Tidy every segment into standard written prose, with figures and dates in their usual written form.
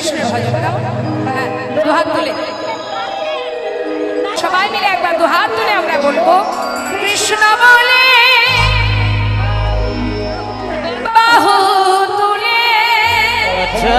কৃষ্ণের ভজন গাও। হ্যাঁ, দুহাত তুলে সবাই মিলে একবার দুহাত তুলে আমরা বলবো কৃষ্ণ বলে বাহু তুলে। আচ্ছা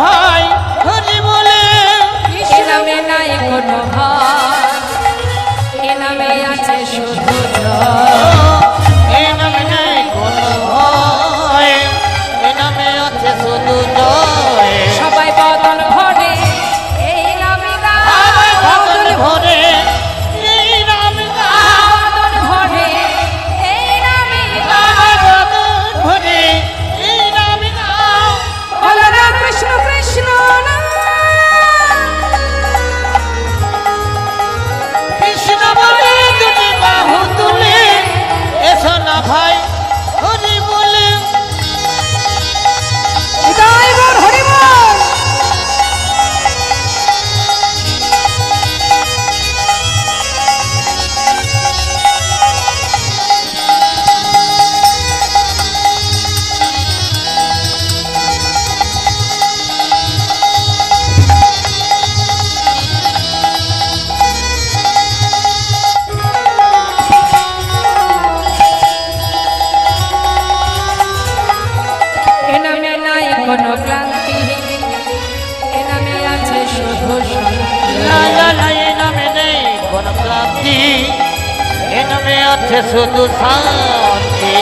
ভাই হরি বলে এ নামে নাই কোনো ভয়, এ নামে আছে শুধু জয়। এ নামে নাই কোনো ভয়, এ নামে আছে শুধু জয়। সবাই বদন ভরে এই নামে গাও, বদন ভরে এই নামে গাও, বদন ভরে এই নামে গাও। বদন ভরে এই নামে গাও। বলো না কৃষ্ণ কৃষ্ণ না। কৃষ্ণ বলে দুটি বাহু তুলে এসো না ভাই হরি বলে। জয় বল হরি বল। এ নামে নাই কোনো ক্লান্তি, এ নামে আছে শুধু শান্তি। লা লা লা, এ নামে নেই কোনো ক্লান্তি, এ নামে আছে শুধু শান্তি।